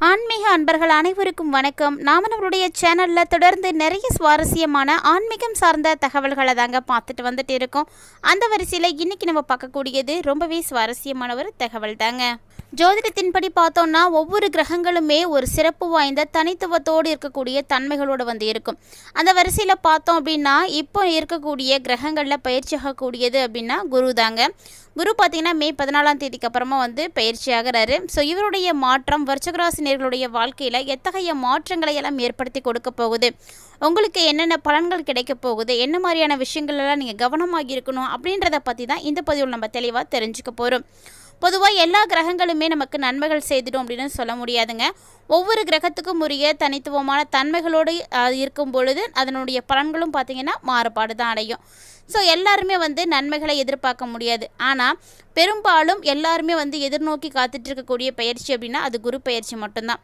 ஆன்மீக அன்பர்கள் அனைவருக்கும் வணக்கம். நாம நம்மளுடைய சேனலில் தொடர்ந்து நிறைய சுவாரஸ்யமான ஆன்மீகம் சார்ந்த தகவல்களை தாங்க பார்த்துட்டு வந்துட்டு இருக்கோம். அந்த வரிசையில் இன்னைக்கு நம்ம பார்க்கக்கூடியது ரொம்பவே சுவாரஸ்யமான ஒரு தகவல் தாங்க. ஜோதிடத்தின்படி பார்த்தோம்னா ஒவ்வொரு கிரகங்களுமே ஒரு சிறப்பு வாய்ந்த தனித்துவத்தோடு இருக்கக்கூடிய தன்மைகளோடு வந்து இருக்கும். அந்த வரிசையில் பார்த்தோம் அப்படின்னா இப்போ இருக்கக்கூடிய கிரகங்களில் பயிற்சி ஆகக்கூடியது அப்படின்னா குரு தாங்க. குரு பார்த்திங்கன்னா மே 14ஆம் தேதிக்கு அப்புறமா வந்து பயிற்சி ஆகிறாரு. ஸோ இவருடைய மாற்றம் விருச்சிகராசினியர்களுடைய வாழ்க்கையில் எத்தகைய மாற்றங்களை எல்லாம் ஏற்படுத்தி கொடுக்க போகுது, உங்களுக்கு என்னென்ன பலன்கள் கிடைக்க போகுது, என்ன மாதிரியான விஷயங்கள்லாம் நீங்கள் கவனமாக இருக்கணும் அப்படின்றத பற்றி தான் இந்த பதிவில் நம்ம தெளிவாக தெரிஞ்சுக்க போகிறோம். பொதுவாக எல்லா கிரகங்களுமே நமக்கு நன்மைகள் செய்திடும் அப்படின்னு சொல்ல முடியாதுங்க. ஒவ்வொரு கிரகத்துக்கும் உரிய தனித்துவமான தன்மைகளோடு இருக்கும் பொழுது அதனுடைய பலன்களும் பார்த்திங்கன்னா மாறுபாடு தான் அடையும். ஸோ எல்லாருமே வந்து நன்மைகளை எதிர்பார்க்க முடியாது. ஆனால் பெரும்பாலும் எல்லாருமே வந்து எதிர்நோக்கி காத்துட்ருக்கக்கூடிய பயிற்சி அப்படின்னா அது குரு பயிற்சி மட்டும்தான்.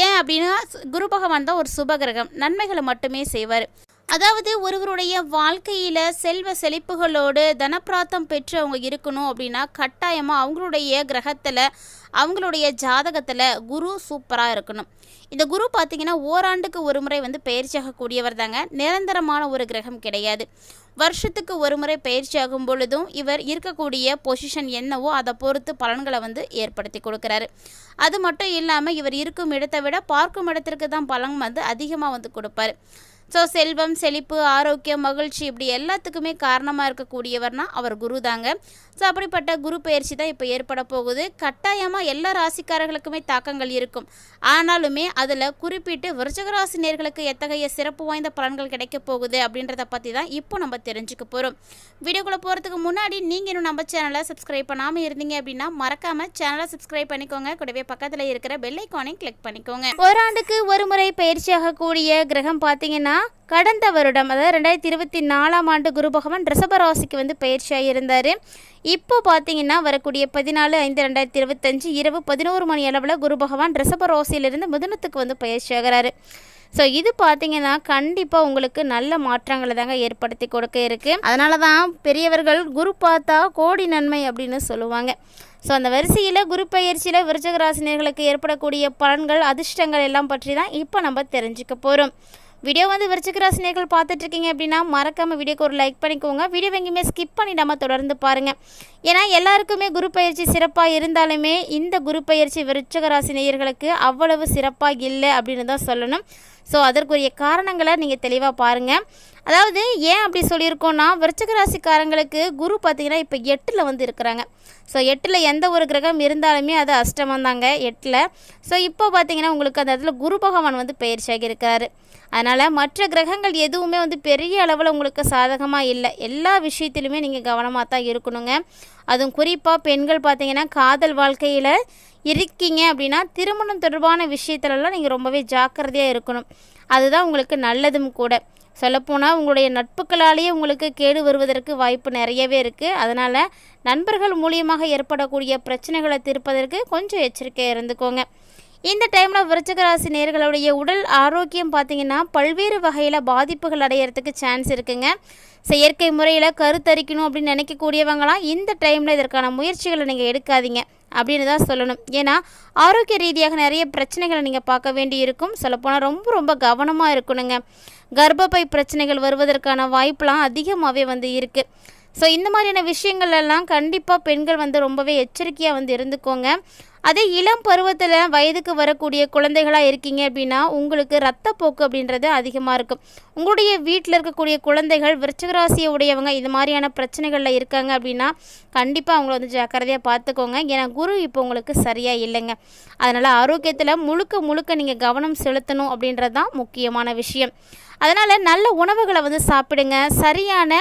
ஏன் அப்படின்னா குரு பகவான் தான் ஒரு சுபகிரகம், நன்மைகளை மட்டுமே செய்வார். அதாவது ஒருவருடைய வாழ்க்கையில் செல்வ செழிப்புகளோடு தனப்பிராத்தம் பெற்று அவங்க இருக்கணும் அப்படின்னா கட்டாயமாக அவங்களுடைய கிரகத்தில் அவங்களுடைய ஜாதகத்தில் குரு சூப்பராக இருக்கணும். இந்த குரு பார்த்திங்கன்னா ஓராண்டுக்கு ஒரு முறை வந்து பயிற்சியாகக்கூடியவர் தாங்க. நிரந்தரமான ஒரு கிரகம் கிடையாது. வருஷத்துக்கு ஒரு முறை பயிற்சி ஆகும் பொழுதும் இவர் இருக்கக்கூடிய பொசிஷன் என்னவோ அதை பொறுத்து பலன்களை வந்து ஏற்படுத்தி கொடுக்குறாரு. அது மட்டும் இல்லாமல் இவர் இருக்கும் இடத்தை விட பார்க்கும் இடத்திற்கு தான் பலன் வந்து அதிகமாக வந்து கொடுப்பார். ஸோ செல்வம், செழிப்பு, ஆரோக்கியம், மகிழ்ச்சி இப்படி எல்லாத்துக்குமே காரணமாக இருக்கக்கூடியவர்னா அவர் குரு தாங்க. ஸோ அப்படிப்பட்ட குரு பயிற்சி தான் இப்போ ஏற்பட போகுது. கட்டாயமாக எல்லா ராசிக்காரர்களுக்குமே தாக்கங்கள் இருக்கும். ஆனாலுமே அதில் குறிப்பிட்டு விருச்சிகராசினியர்களுக்கு எத்தகைய சிறப்பு வாய்ந்த பலன்கள் கிடைக்க போகுது அப்படின்றத பற்றி தான் இப்போ நம்ம தெரிஞ்சுக்க போகிறோம். வீடியோக்குள்ளே போகிறதுக்கு முன்னாடி நீங்கள் இன்னும் நம்ம சேனலை சப்ஸ்கிரைப் பண்ணாமல் இருந்தீங்க அப்படின்னா மறக்காமல் சேனலை சப்ஸ்கிரைப் பண்ணிக்கோங்க. கூடவே பக்கத்தில் இருக்கிற பெல் ஐக்கானை கிளிக் பண்ணிக்கோங்க. ஓராண்டுக்கு ஒரு முறை பயிற்சியாகக்கூடிய கிரகம் பார்த்தீங்கன்னா கடந்த வருடம் அதாவது 2024ஆம் ஆண்டு குரு பகவான் ரிஷப ராசிக்கு வந்து பயிற்சியாக இருந்தார். இப்போ பார்த்தீங்கன்னா வரக்கூடிய 14/5/2025 இரவு 11 மணி அளவில் குரு பகவான் ரிஷப ராசியிலிருந்து மிதுனத்துக்கு வந்து பயிற்சி ஆகிறாரு. ஸோ இது பார்த்தீங்கன்னா கண்டிப்பாக உங்களுக்கு நல்ல மாற்றங்களை தாங்க ஏற்படுத்தி கொடுக்க இருக்குது. அதனால தான் பெரியவர்கள் குரு பார்த்தா கோடி நன்மை அப்படின்னு சொல்லுவாங்க. ஸோ அந்த வரிசையில் குரு பயிற்சியில் விருச்சிகராசினியர்களுக்கு ஏற்படக்கூடிய பலன்கள், அதிர்ஷ்டங்கள் எல்லாம் பற்றி தான் இப்போ நம்ம தெரிஞ்சுக்க போகிறோம். வீடியோ வந்து விருச்சிகராசினியர்கள் பார்த்துட்ருக்கீங்க அப்படின்னா மறக்காமல் வீடியோக்கு ஒரு லைக் பண்ணிக்கோங்க. வீடியோ எங்கேயுமே ஸ்கிப் பண்ணிடாமல் தொடர்ந்து பாருங்கள். ஏன்னா எல்லாருக்குமே குரு பயிற்சி சிறப்பாக இருந்தாலுமே இந்த குரு பயிற்சி விருச்சிகராசினியர்களுக்கு அவ்வளவு சிறப்பாக இல்லை அப்படின்னு தான் சொல்லணும். ஸோ அதற்குரிய காரணங்களை நீங்கள் தெளிவாக பாருங்கள். அதாவது ஏன் அப்படி சொல்லியிருக்கோன்னா விருச்சிகராசிக்காரங்களுக்கு குரு பார்த்திங்கன்னா இப்போ 8ல் வந்து இருக்கிறாங்க. ஸோ 8ல் எந்த ஒரு கிரகம் இருந்தாலுமே அது அஷ்டமம் தாங்க 8ல். ஸோ இப்போ பார்த்திங்கன்னா உங்களுக்கு அந்த இடத்துல குரு பகவான் வந்து பயிற்சியாகி இருக்கிறாரு. அதனால் மற்ற கிரகங்கள் எதுவுமே வந்து பெரிய அளவில் உங்களுக்கு சாதகமாக இல்லை. எல்லா விஷயத்திலுமே நீங்கள் கவனமாக தான் இருக்கணுங்க. அதுவும் குறிப்பாக பெண்கள் பார்த்திங்கன்னா காதல் வாழ்க்கையில் இருக்கீங்க அப்படின்னா திருமணம் தொடர்பான விஷயத்துலலாம் நீங்கள் ரொம்பவே ஜாக்கிரதையாக இருக்கணும். அதுதான் உங்களுக்கு நல்லதும் கூட. சொல்லப்போனால் உங்களுடைய நட்புகளாலேயே உங்களுக்கு கேடு வருவதற்கு வாய்ப்பு நிறையவே இருக்குது. அதனால் நண்பர்கள் மூலியமாக ஏற்படக்கூடிய பிரச்சனைகளை தீர்ப்பதற்கு கொஞ்சம் எச்சரிக்கையாக இருந்துக்கோங்க. இந்த டைமில் விருச்சிகராசி நேயர்களுடைய உடல் ஆரோக்கியம் பார்த்திங்கன்னா பல்வேறு வகையில் பாதிப்புகள் அடையிறதுக்கு சான்ஸ் இருக்குங்க. செயற்கை முறையில் கருத்தரிக்கணும் அப்படின்னு நினைக்கக்கூடியவங்களாம் இந்த டைமில் இதற்கான முயற்சிகளை நீங்கள் எடுக்காதீங்க அப்படின்னு தான் சொல்லணும். ஏன்னா ஆரோக்கிய ரீதியாக நிறைய பிரச்சனைகளை நீங்கள் பார்க்க வேண்டி இருக்கும். சொல்லப்போனால் ரொம்ப கவனமாக இருக்கணுங்க. கர்ப்பப்பை பிரச்சனைகள் வருவதற்கான வாய்ப்பெலாம் அதிகமாகவே வந்து இருக்குது. ஸோ இந்த மாதிரியான விஷயங்கள் எல்லாம் கண்டிப்பாக பெண்கள் வந்து ரொம்பவே எச்சரிக்கையாக வந்து இருந்துக்கோங்க. அதே இளம் பருவத்தில் வயதுக்கு வரக்கூடிய குழந்தைகளாக இருக்கீங்க அப்படின்னா உங்களுக்கு இரத்தப்போக்கு அப்படின்றது அதிகமாக இருக்கும். உங்களுடைய வீட்டில் இருக்கக்கூடிய குழந்தைகள் விருச்சிகராசியை உடையவங்க இது மாதிரியான பிரச்சனைகளில் இருக்காங்க அப்படின்னா கண்டிப்பாக அவங்கள வந்து ஜாக்கிரதையாக பார்த்துக்கோங்க. ஏன்னா குரு இப்போ உங்களுக்கு சரியாக இல்லைங்க. அதனால் ஆரோக்கியத்தில் முழுக்க நீங்கள் கவனம் செலுத்தணும் அப்படின்றது தான் முக்கியமான விஷயம். அதனால் நல்ல உணவுகளை வந்து சாப்பிடுங்க, சரியான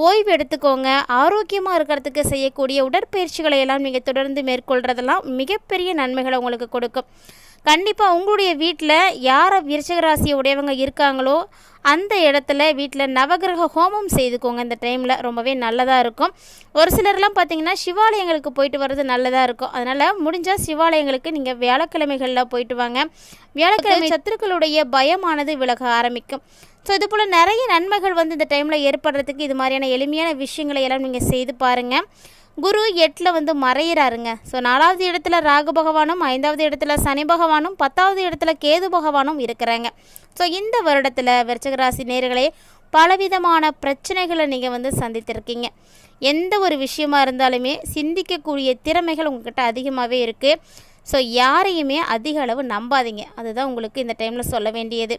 ஓய்வு எடுத்துக்கோங்க. ஆரோக்கியமாக இருக்கிறதுக்கு செய்யக்கூடிய உடற்பயிற்சிகளை எல்லாம் நீங்கள் தொடர்ந்து மேற்கொள்கிறதெல்லாம் மிகப்பெரிய நன்மைகளை உங்களுக்கு கொடுக்கும். கண்டிப்பாக உங்களுடைய வீட்டில் யாரை விருச்சிகராசியை உடையவங்க இருக்காங்களோ அந்த இடத்துல வீட்டில் நவகிரக ஹோமம் செய்துக்கோங்க. இந்த டைமில் ரொம்பவே நல்லதாக இருக்கும். ஒரு சிலர்லாம் பார்த்திங்கன்னா சிவாலயங்களுக்கு போயிட்டு வர்றது நல்லதாக இருக்கும். அதனால் முடிஞ்சால் சிவாலயங்களுக்கு நீங்கள் வியாழக்கிழமைகளில் போயிட்டு வாங்க. வியாழக்கிழமை சத்துருக்களுடைய பயமானது விலக ஆரம்பிக்கும். ஸோ இது போல் நிறைய நன்மைகள் வந்து இந்த டைமில் ஏற்படுறதுக்கு இது மாதிரியான எளிமையான விஷயங்களை எல்லாம் நீங்கள் செய்து பாருங்கள். குரு 8ல் வந்து மறையிறாருங்க. ஸோ 4வது இடத்துல ராகு பகவானும், 5வது இடத்துல சனி பகவானும், 10வது இடத்துல கேது பகவானும் இருக்கிறாங்க. ஸோ இந்த வருடத்தில் விருச்சிக ராசி நேயர்களே பலவிதமான பிரச்சனைகளை நீங்கள் வந்து சந்தித்திருக்கீங்க. எந்த ஒரு விஷயமா இருந்தாலுமே சிந்திக்கக்கூடிய திறமைகள் உங்கள்கிட்ட அதிகமாகவே இருக்குது. ஸோ யாரையுமே அதிக அளவு நம்பாதீங்க. அதுதான் உங்களுக்கு இந்த டைமில் சொல்ல வேண்டியது.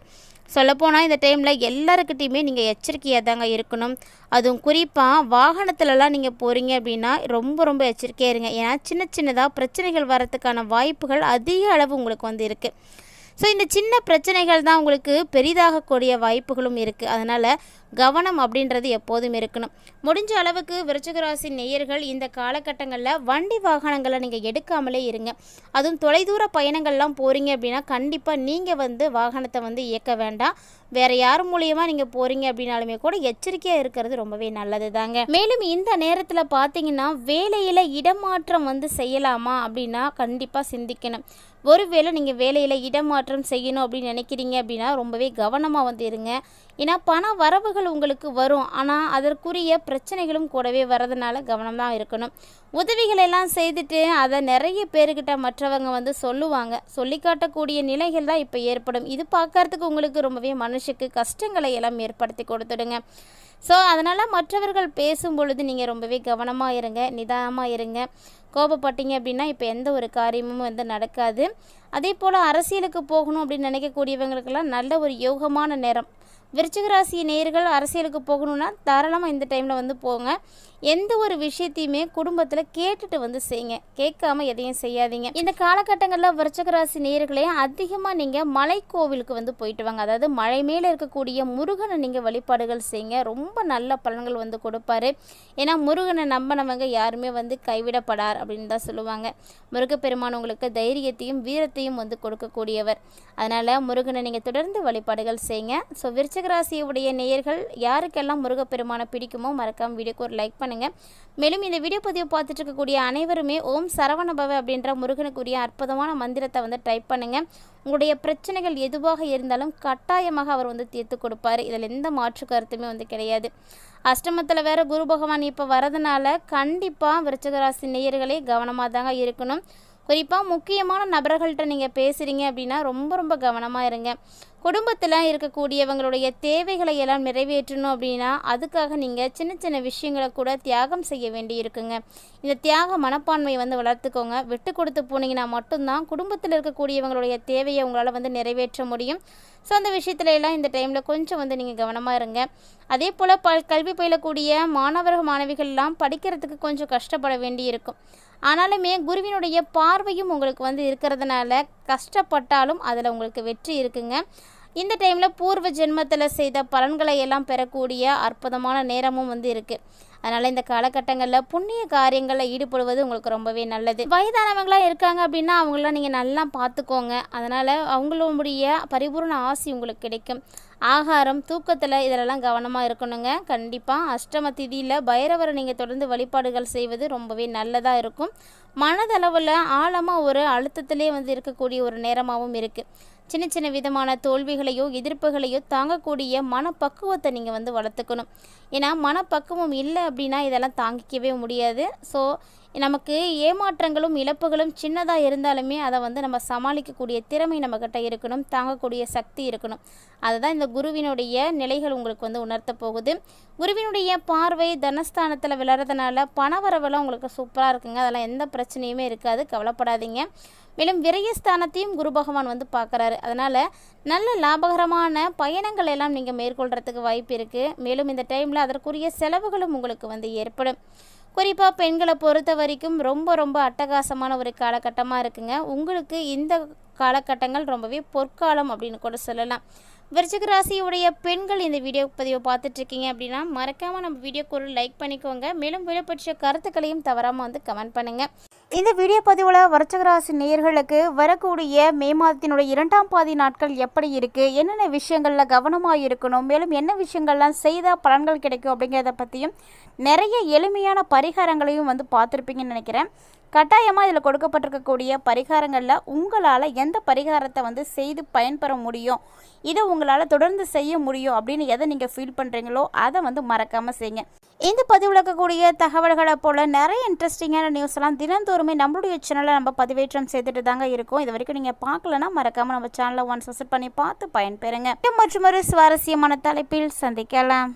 சொல்லப்போனால் இந்த டைமில் எல்லாருக்கிட்டையுமே நீங்கள் எச்சரிக்கையாக தாங்க இருக்கணும். அதுவும் குறிப்பாக வாகனத்துலலாம் நீங்கள் போகிறீங்க அப்படின்னா ரொம்ப ரொம்ப எச்சரிக்கையாக இருங்க. ஏன்னா சின்ன சின்னதாக பிரச்சனைகள் வரத்துக்கான வாய்ப்புகள் அதிக அளவு உங்களுக்கு வந்து இருக்குது. ஸோ இந்த சின்ன பிரச்சனைகள் தான் உங்களுக்கு பெரிதாகக்கூடிய வாய்ப்புகளும் இருக்குது. அதனால் கவனம் அப்படின்றது எப்போதும் இருக்கணும். முடிஞ்ச அளவுக்கு விருச்சிக ராசி நேயர்கள் இந்த காலகட்டங்களில் வண்டி வாகனங்களை நீங்கள் எடுக்காமலே இருங்க. அதுவும் தொலைதூர பயணங்கள்லாம் போகிறீங்க அப்படின்னா கண்டிப்பாக நீங்கள் வந்து வாகனத்தை வந்து இயக்க வேண்டாம். வேறு யார் மூலியமாக நீங்கள் போகிறீங்க அப்படின்னாலுமே கூட எச்சரிக்கையாக இருக்கிறது ரொம்பவே நல்லது தாங்க. மேலும் இந்த நேரத்தில் பார்த்தீங்கன்னா வேலையில் இடமாற்றம் வந்து செய்யலாமா அப்படின்னா கண்டிப்பாக சிந்திக்கணும். ஒருவேளை நீங்கள் வேலையில் இடமாற்றம் செய்யணும் அப்படின்னு நினைக்கிறீங்க அப்படின்னா ரொம்பவே கவனமாக வந்து இருங்க. ஏன்னா பண வரவுகள் உங்களுக்கு வரும், ஆனால் அதற்குரிய பிரச்சனைகளும் கூடவே வரதுனால கவனம் தான் இருக்கணும். உதவிகள் எல்லாம் செய்துட்டு அதை நிறைய பேர்கிட்ட மற்றவங்க வந்து சொல்லுவாங்க. சொல்லி காட்டக்கூடிய நிலைகள் தான் இப்போ ஏற்படும். இது பார்க்கறதுக்கு உங்களுக்கு ரொம்பவே மனுஷுக்கு கஷ்டங்களை எல்லாம் ஏற்படுத்தி கொடுத்துடுங்க. ஸோ அதனால் மற்றவர்கள் பேசும் பொழுது நீங்கள் ரொம்பவே கவனமாக இருங்க, நிதானமாக இருங்க. கோபப்பட்டீங்க அப்படின்னா இப்போ எந்த ஒரு காரியமும் வந்து நடக்காது. அதே போல் அரசியலுக்கு போகணும் அப்படின்னு நினைக்கக்கூடியவங்களுக்கெல்லாம் நல்ல ஒரு யோகமான நேரம். விருச்சிக ராசி நேயர்கள் அரசியலுக்கு போகணுன்னா தாராளமாக இந்த டைமில் வந்து போங்க. எந்த ஒரு விஷயத்தையுமே குடும்பத்தில் கேட்டுட்டு வந்து செய்யுங்க, கேட்காம எதையும் செய்யாதீங்க. இந்த காலகட்டங்களில் விருச்சிக ராசி நேயர்களே அதிகமாக நீங்கள் மலை கோவிலுக்கு வந்து போயிட்டு வாங்க. அதாவது மலை மேலே இருக்கக்கூடிய முருகனை நீங்கள் வழிபாடுகள் செய்யுங்க. ரொம்ப நல்ல பலன்கள் வந்து கொடுப்பாரு. ஏன்னா முருகனை நம்பினவங்க யாருமே வந்து கைவிடப்படார் அப்படின்னு தான் சொல்லுவாங்க. முருகப்பெருமான் உங்களுக்கு தைரியத்தையும் வீரத்தையும் வந்து கொடுக்கக்கூடியவர். அதனால் முருகனை நீங்கள் தொடர்ந்து வழிபாடுகள் செய்யுங்க. ஸோ விருச்சிக ராசியுடைய நேயர்கள் யாருக்கெல்லாம் முருகப்பெருமானை பிடிக்குமோ மறக்காம வீடியோக்கு ஒரு லைக் பண்ணுங்கள். மேலும் இந்த வீடியோ பதிவு பார்த்துட்டு இருக்கக்கூடிய அனைவருமே ஓம் சரவணபவ அப்படின்ற முருகனுக்குரிய அற்புதமான மந்திரத்தை வந்து டைப் பண்ணுங்கள். உங்களுடைய பிரச்சனைகள் எதுவாக இருந்தாலும் கட்டாயமாக அவர் வந்து தீர்த்து கொடுப்பார். இதில் எந்த மாற்று கருத்துமே வந்து கிடையாது. அஷ்டமத்தில் வேறு குரு பகவான் இப்போ வரதுனால கண்டிப்பாக விருச்சிக ராசி நேயர்களே கவனமாக தாங்க இருக்கணும். குறிப்பாக முக்கியமான நபர்கள்ட்ட நீங்கள் பேசுகிறீங்க அப்படின்னா ரொம்ப ரொம்ப கவனமாக இருங்க. குடும்பத்தில் இருக்கக்கூடியவங்களுடைய தேவைகளை எல்லாம் நிறைவேற்றணும் அப்படின்னா அதுக்காக நீங்கள் சின்ன சின்ன விஷயங்களை கூட தியாகம் செய்ய வேண்டி இருக்குங்க. இந்த தியாக மனப்பான்மையை வந்து வளர்த்துக்கோங்க. விட்டு கொடுத்து போனீங்கன்னா மட்டும்தான் குடும்பத்தில் இருக்கக்கூடியவங்களுடைய தேவையை உங்களால் வந்து நிறைவேற்ற முடியும். ஸோ அந்த விஷயத்துல எல்லாம் இந்த டைமில் கொஞ்சம் வந்து நீங்கள் கவனமாக இருங்க. அதே போல் கல்வி பயிலக்கூடிய மாணவர்கள் மாணவிகள்லாம் படிக்கிறதுக்கு கொஞ்சம் கஷ்டப்பட வேண்டி இருக்கும். ஆனாலுமே குருவினுடைய பார்வையும் உங்களுக்கு வந்து இருக்கிறதுனால கஷ்டப்பட்டாலும் அதில் உங்களுக்கு வெற்றி இருக்குங்க. இந்த டைமில் பூர்வ ஜென்மத்தில் செய்த பலன்களை எல்லாம் பெறக்கூடிய அற்புதமான நேரமும் வந்து இருக்குது. அதனால் இந்த காலகட்டங்களில் புண்ணிய காரியங்களில் ஈடுபடுவது உங்களுக்கு ரொம்பவே நல்லது. வயதானவங்களாம் இருக்காங்க அப்படின்னா அவங்களாம் நீங்கள் நல்லா பார்த்துக்கோங்க. அதனால் அவங்களுடைய பரிபூர்ண ஆசி உங்களுக்கு கிடைக்கும். ஆகாரம் தூக்கத்தில் இதிலெல்லாம் கவனமாக இருக்கணுங்க. கண்டிப்பாக அஷ்டம திதியில் பைரவரை நீங்கள் தொடர்ந்து வழிபாடுகள் செய்வது ரொம்பவே நல்லதாக இருக்கும். மனதளவில் ஆழமாக ஒரு அழுத்தத்திலே வந்து இருக்கக்கூடிய ஒரு நேரமாகவும் இருக்குது. சின்ன சின்ன விதமான தோல்விகளையோ எதிர்ப்புகளையோ தாங்கக்கூடிய மனப்பக்குவத்தை நீங்கள் வந்து வளர்த்துக்கணும். ஏன்னா மனப்பக்குவம் இல்லை அப்படின்னா இதெல்லாம் தாங்கிக்கவே முடியாது. ஸோ நமக்கு ஏமாற்றங்களும் இழப்புகளும் சின்னதாக இருந்தாலுமே அதை வந்து நம்ம சமாளிக்கக்கூடிய திறமை நம்மக்கிட்ட இருக்கணும், தாங்கக்கூடிய சக்தி இருக்கணும். அதுதான் இந்த குருவினுடைய நிலைகள் உங்களுக்கு வந்து உணர்த்த போகுது. குருவினுடைய பார்வை தனஸ்தானத்தில் விளையாடுறதுனால பணவரவெல்லாம் உங்களுக்கு சூப்பராக இருக்குங்க. அதெல்லாம் எந்த பிரச்சனையுமே இருக்காது, கவலைப்படாதீங்க. மேலும் விரயஸ்தானத்தையும் குரு பகவான் வந்து பார்க்குறாரு. அதனால் நல்ல லாபகரமான பயணங்கள் எல்லாம் நீங்கள் மேற்கொள்கிறதுக்கு வாய்ப்பு இருக்குது. மேலும் இந்த டைமில் அதற்குரிய செலவுகளும் உங்களுக்கு வந்து ஏற்படும். குறிப்பாக பெண்களை பொறுத்த வரைக்கும் ரொம்ப ரொம்ப அட்டகாசமான ஒரு காலகட்டமாக இருக்குங்க. உங்களுக்கு இந்த காலகட்டங்கள் ரொம்பவே பொற்காலம் அப்படின்னு கூட சொல்லலாம். விருச்சிக ராசியுடைய பெண்கள் இந்த வீடியோ பதிவை பார்த்துட்ருக்கீங்க அப்படின்னா மறக்காமல் நம்ம வீடியோக்கு ஒரு லைக் பண்ணிக்கோங்க. மேலும் வீடியோ பற்றிய கருத்துக்களையும் தவறாமல் வந்து கமெண்ட் பண்ணுங்கள். இந்த வீடியோ பதிவில் விருச்சிக ராசி நேயர்களுக்கு வரக்கூடிய மே மாதத்தினுடைய 2ஆம் பாதி நாட்கள் எப்படி இருக்குது, என்னென்ன விஷயங்களில் கவனமாக இருக்கணும், மேலும் என்ன விஷயங்கள்லாம் செய்தால் பலன்கள் கிடைக்கும் அப்படிங்கிறத பற்றியும் நிறைய எளிமையான பரிகாரங்களையும் பார்த்துருப்பீங்கன்னு நினைக்கிறேன். கட்டாயமாக இதில் கொடுக்கப்பட்டிருக்கக்கூடிய பரிகாரங்களில் உங்களால் எந்த பரிகாரத்தை செய்து பயன்பெற முடியும், இதை உங்களால் தொடர்ந்து செய்ய முடியும் அப்படின்னு எதை நீங்கள் ஃபீல் பண்ணுறீங்களோ அதை மறக்காமல் செய்யுங்க. இந்த பதிவில் இருக்கக்கூடிய தகவல்களை போல் நிறைய இன்ட்ரெஸ்டிங்கான நியூஸ்லாம் தினந்தோறுமே நம்மளுடைய சேனலில் நம்ம பதிவேற்றம் செய்துட்டு தாங்க இருக்கோம். இது வரைக்கும் நீங்கள் பார்க்கலன்னா மறக்காமல் நம்ம சேனலை ஒன்ஸ் விசிட் பண்ணி பார்த்து பயன்பெறுங்க. மற்றும் ஒரு சுவாரஸ்யமான தலைப்பில் சந்திக்கலாம்.